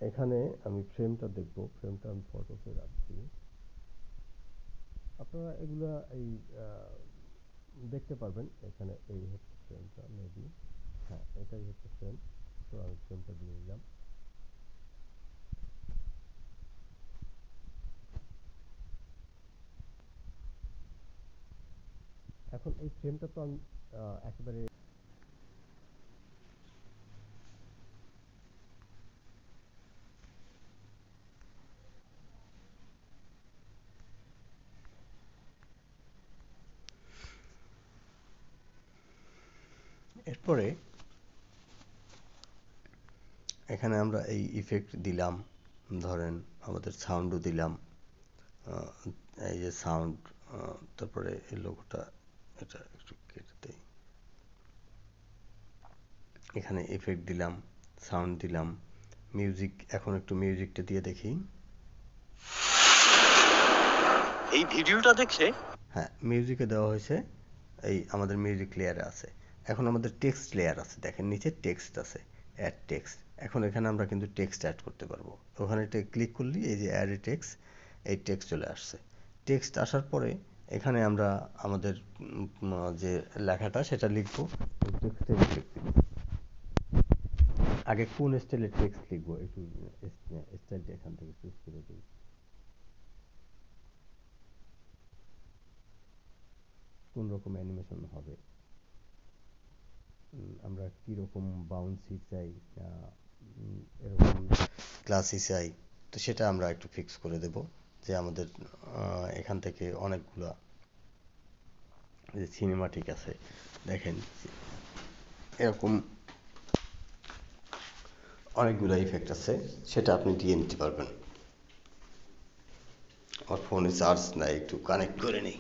এখানে আমি ফ্রেমটা দেখব। ফ্রেমটা আমি ফটোতে রাখছি। আপনারা এগুলা এই দেখতে পারবেন। এখানে এই হচ্ছে ফ্রেমটা, মেবি হ্যাঁ এটাই হচ্ছে ফ্রেম। তো আমি ফ্রেমটা দিয়ে দিলাম। এখন এই ফ্রেমটা তো আমি একেবারে এরপরে এখানে আমরা এই ইফেক্ট দিলাম, ধরেন আমাদের সাউন্ডও দিলাম, এই যে সাউন্ড, তারপরে এই লোগোটা এটা একটু কেটে দেই, এখানে ইফেক্ট দিলাম, সাউন্ড দিলাম, মিউজিক, এখন একটু মিউজিকটা দিয়ে দেখি। এই ভিডিওটা দেখে হ্যাঁ, মিউজিকে দেওয়া হয়েছে, এই আমাদের মিউজিক লেয়ারে আছে। এখন আমাদের টেক্সট লেয়ার আছে, দেখেন নিচে টেক্সট আছে, অ্যাড টেক্সট। এখন এখানে আমরা কিন্তু টেক্সট অ্যাড করতে পারবো। ওখানে এটা ক্লিক করলেই এই যে অ্যাড টেক্সট, এই টেক্সট চলে আসছে। টেক্সট আসার পরে এখানে আমরা আমাদের যে লেখাটা সেটা লিখবো, টেক্সটের ইফেক্ট দিব। আগে কোন স্টাইলের টেক্সট লিখবো একটু স্টাইলটা এখান থেকে চুজ করে দিই। কোন রকম অ্যানিমেশন হবে, আমরা কীরকম বাউন্সি চাই, এরকম ক্লাসি চাই, তো সেটা আমরা একটু ফিক্স করে দেব। যে আমাদের এখান থেকে অনেকগুলা যে সিনেমাটিক আছে, দেখেন এরকম অনেকগুলো ইফেক্ট আছে, সেটা আপনি দিয়ে নিতে পারবেন। আমার ফোনে চার্জ নাই, একটু কানেক্ট করে নিই।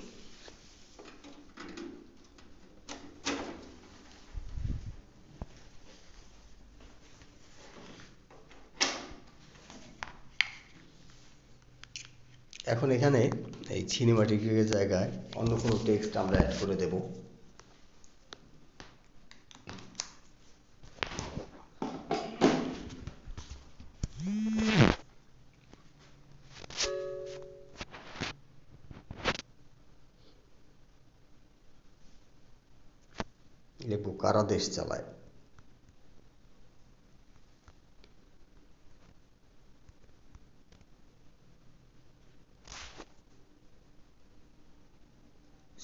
এখন এখানে এই সিনেমাটিকের জায়গায় অন্য কোনো টেক্সট আমরা অ্যাড করে দেব। লিখব কারা দেশ চালায়।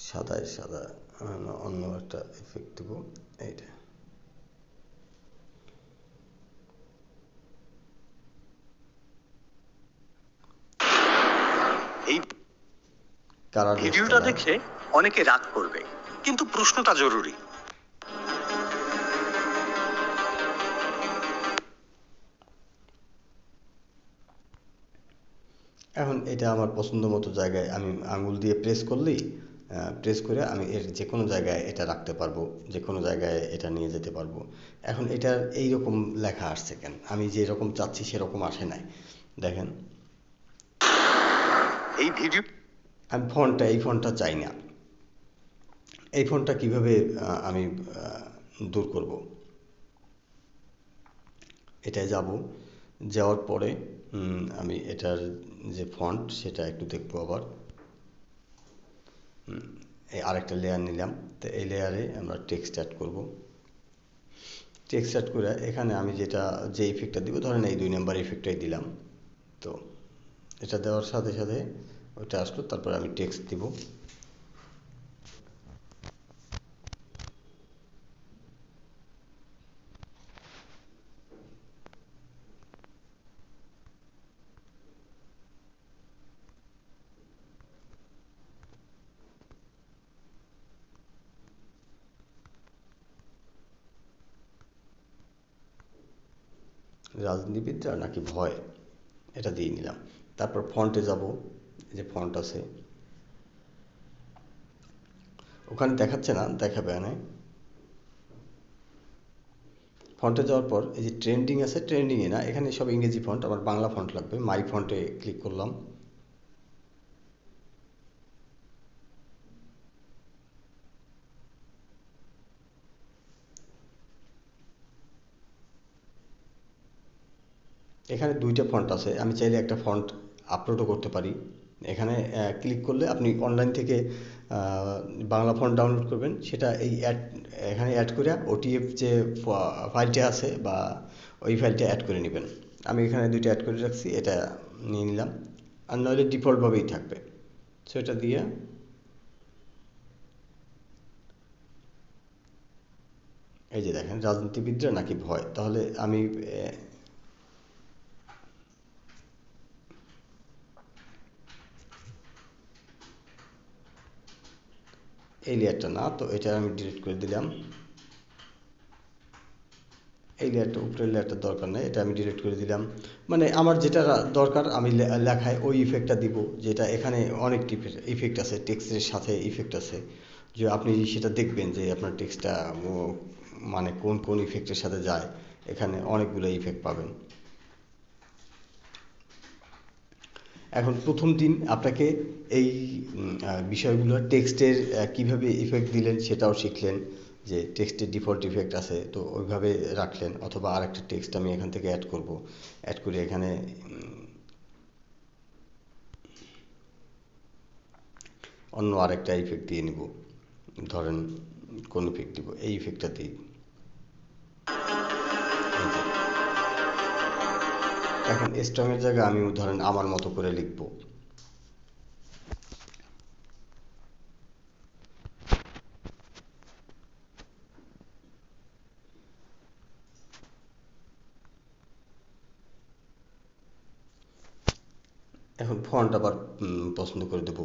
সাদায় সাদা, অন্য একটা ইফেক্ট দেবো, এইটা। এই কারা দেশ ভিডিওটা চালায়। দেখে অনেকে রাগ করবে, কিন্তু প্রশ্নটা জরুরি। এখন এটা আমার পছন্দ মতো জায়গায় আমি আঙুল দিয়ে প্রেস করলেই, প্রেস করে আমি এর যে কোনো জায়গায় এটা রাখতে পারবো, যে কোনো জায়গায় এটা নিয়ে যেতে পারবো। এখন এটার এইরকম লেখা আসছে কেন, আমি যেরকম চাচ্ছি সেরকম আসে নাই, দেখেন। এই ভিডিও আমি এই ফন্টটা চাই না। এই ফন্টটা কিভাবে আমি দূর করব, এটায় যাব, যাওয়ার পরে আমি এটার যে ফন্ট সেটা একটু দেখবো আবার। এই আরেকটা লেয়ার নিলাম, তো এই লেয়ারে আমরা টেক্সট অ্যাড করব। টেক্সট অ্যাড করে এখানে আমি যে ইফেক্টটা দিব, ধরেন এই 2 নাম্বার ইফেক্টটাই দিলাম। তো এটা দেওয়ার সাথে সাথে ওইটা আসলো, তারপরে আমি টেক্সট দিব। রাজনীতিবিদরা নাকি ভয়, এটা দিয়ে নিলাম। তারপর ফন্টে যাব, যে ফন্ট আছে ওখানে দেখাচ্ছে না, দেখাবে না। ফন্টে যাওয়ার পর এই যে ট্রেন্ডিং আছে, ট্রেন্ডিংয়ে না, এখানে সব ইংরেজি ফন্ট, আমার বাংলা ফন্ট লাগবে। মাই ফন্টে ক্লিক করলাম। এখানে 2টা ফন্ট আছে, আমি চাইলে একটা ফন্ট আপলোডও করতে পারি। এখানে ক্লিক করলে আপনি অনলাইন থেকে বাংলা ফন্ট ডাউনলোড করবেন, সেটা এখানে অ্যাড করে ওটিএফ যে ফাইলটা আছে বা ওই ফাইলটা অ্যাড করে নেবেন। আমি এখানে 2টা অ্যাড করে রাখছি, এটা নিয়ে নিলাম। আর নইলে ডিফল্টভাবেই থাকবে, সেটা দিয়ে এই যে দেখেন রাজনীতিবিদরা নাকি ভয়, তাহলে আমি এই লেয়ারটা না, তো এটা আমি ডিলিট করে দিলাম। এই লেয়ারটা, উপরের লেয়ারটা দরকার নেই, এটা আমি ডিলিট করে দিলাম। মানে আমার যেটা দরকার আমি লেখায় ওই ইফেক্টটা দিব, যেটা এখানে অনেক ইফেক্ট আছে, টেক্সটের সাথে ইফেক্ট আছে, যে আপনি সেটা দেখবেন যে আপনার টেক্সটটা মানে কোন কোন ইফেক্টের সাথে যায়। এখানে অনেকগুলো ইফেক্ট পাবেন। এখন প্রথম দিন আপনাকে এই বিষয়গুলো টেক্সটের কিভাবে ইফেক্ট দিলেন সেটাও শিখলেন, যে টেক্সটের ডিফল্ট ইফেক্ট আছে তো ওইভাবে রাখলেন, অথবা আরেকটা টেক্সট আমি এখান থেকে অ্যাড করব, অ্যাড করে এখানে অন্য আরেকটা ইফেক্ট দিয়ে নিব। ধরেন কোন ইফেক্ট দিব, এই ইফেক্টটা দিই। এই যে এখন স্ট্রং এর জায়গায় আমি ধরেন আমার মতো করে লিখব। এখন ফন্ট আবার পছন্দ করে দেব,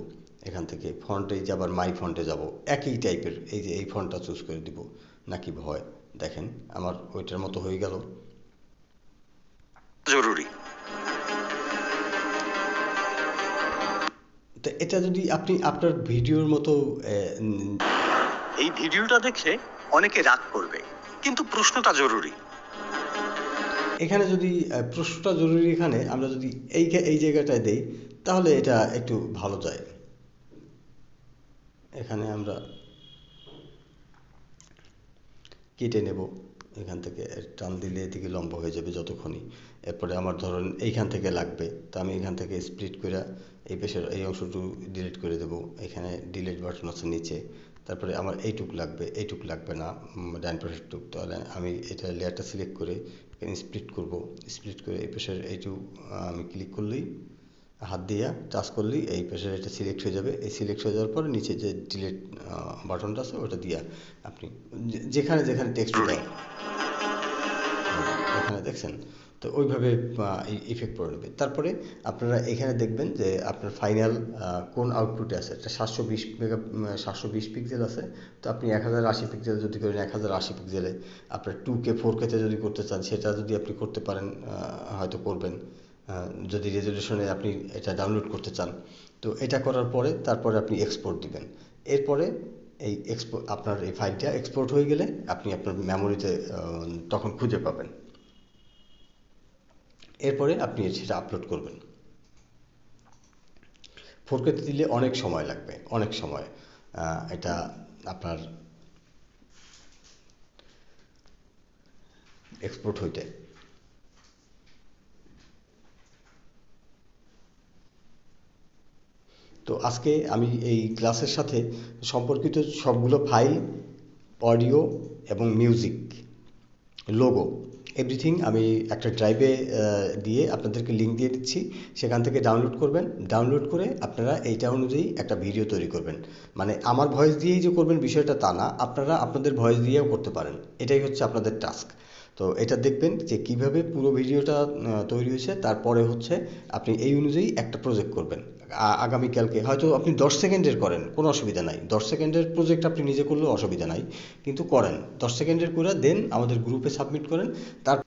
এখান থেকে ফন্টে যে আবার মাই ফন্টে যাব, একই টাইপের এই যে এই ফন্টটা চুজ করে দিব। নাকি ভয়, দেখেন আমার ওইটার মতো হয়ে গেল। জরুরি। তো এটা যদি আপনি আপনার ভিডিওর মতো এই ভিডিওটা দেখে অনেকে রাগ করবে, কিন্তু প্রশ্নটা জরুরি। এখানে যদি প্রশ্নটা জরুরি, এখানে আমরা যদি এই জায়গাটায় দেই তাহলে এটা একটু ভালো যায়। এখানে আমরা কেটে নেব, এখান থেকে টান দিলে এদিকে লম্বা হয়ে যাবে যতক্ষণই। এরপরে আমার ধরুন এইখান থেকে লাগবে, তো আমি এখান থেকে স্প্লিট করে এই পেশের এই অংশটুকু ডিলিট করে দেব। এখানে ডিলিট বাটন আছে নিচে। তারপরে আমার এইটুক লাগবে, এইটুক লাগবে না, ডান পাশের টুক। তাহলে আমি এটা লেয়ারটা সিলেক্ট করে এখানে স্প্লিট করব, স্প্লিট করে এই পেশের এইটুক আমি ক্লিক করলেই, হাত দিয়ে টাচ করলেই এই পেশের এটা সিলেক্ট হয়ে যাবে। এই সিলেক্ট হয়ে যাওয়ার পর নিচে যে ডিলিট বাটনটা আছে ওটা দিয়ে আপনি যেখানে যেখানে টেক্সট দেয় এখানে দেখছেন, তো ওইভাবে ইফেক্ট করে নেবে। তারপরে আপনারা এখানে দেখবেন যে আপনার ফাইনাল কোন আউটপুটে আছে। এটা 720 পিক্সেল আছে, তো আপনি 1080 পিক্সেল যদি করেন 1080 পিক্সেলে। আপনার 2K 4K-তে যদি করতে চান সেটা যদি আপনি করতে পারেন, হয়তো করবেন, যদি রেজলিউশনে আপনি এটা ডাউনলোড করতে চান। তো এটা করার পরে তারপরে আপনি এক্সপোর্ট দিবেন। এরপরে এই আপনার এই ফাইলটা এক্সপোর্ট হয়ে গেলে আপনি আপনার মেমোরিতে তখন খুঁজে পাবেন। এরপরে আপনি সেটা আপলোড করবেন। 4K-তে দিলে অনেক সময় লাগবে, অনেক সময় এটা আপনার এক্সপোর্ট হইতে। তো আজকে আমি এই ক্লাসের সাথে সম্পর্কিত সবগুলো ফাইল, অডিও এবং মিউজিক, লোগো, এভরিথিং আমি একটা ড্রাইভে দিয়ে আপনাদেরকে লিঙ্ক দিয়ে দিচ্ছি, সেখান থেকে ডাউনলোড করবেন। ডাউনলোড করে আপনারা এইটা অনুযায়ী একটা ভিডিও তৈরি করবেন। মানে আমার ভয়েস দিয়েই যে করবেন বিষয়টা তা না, আপনারা আপনাদের ভয়েস দিয়েও করতে পারেন, এটাই হচ্ছে আপনাদের টাস্ক। তো এটা দেখবেন যে কিভাবে পুরো ভিডিওটা তৈরি হয়েছে। তারপরে হচ্ছে আপনি এই অনুযায়ী একটা প্রজেক্ট করবেন। আগামীকালকে হয়তো আপনি 10 সেকেন্ডের করেন, কোনো অসুবিধা নাই, 10 সেকেন্ডের প্রজেক্ট আপনি নিজে করলেও অসুবিধা নাই, কিন্তু করেন 10 সেকেন্ডের করে দেন আমাদের গ্রুপে সাবমিট করেন। তার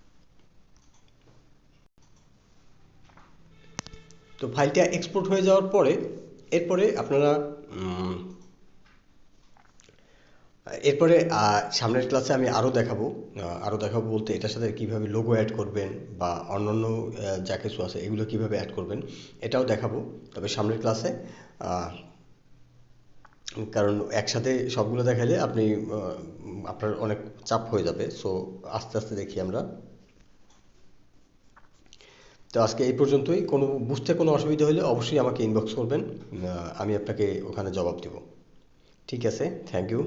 তো ফাইলটা এক্সপোর্ট হয়ে যাওয়ার পরে এরপরে আপনারা এরপরে সামনের ক্লাসে আমি আরও দেখাবো বলতে এটার সাথে কীভাবে লোগো অ্যাড করবেন বা অন্যান্য যা কিছু আছে এগুলো কীভাবে অ্যাড করবেন এটাও দেখাবো, তবে সামনের ক্লাসে। কারণ একসাথে সবগুলো দেখালে আপনি আপনার অনেক চাপ হয়ে যাবে, সো আস্তে আস্তে দেখি আমরা। তো আজকে এই পর্যন্তই। বুঝতে কোনো অসুবিধা হলে অবশ্যই আমাকে ইনবক্স করবেন, আমি আপনাকে ওখানে জবাব দেব। ঠিক আছে, থ্যাংক ইউ।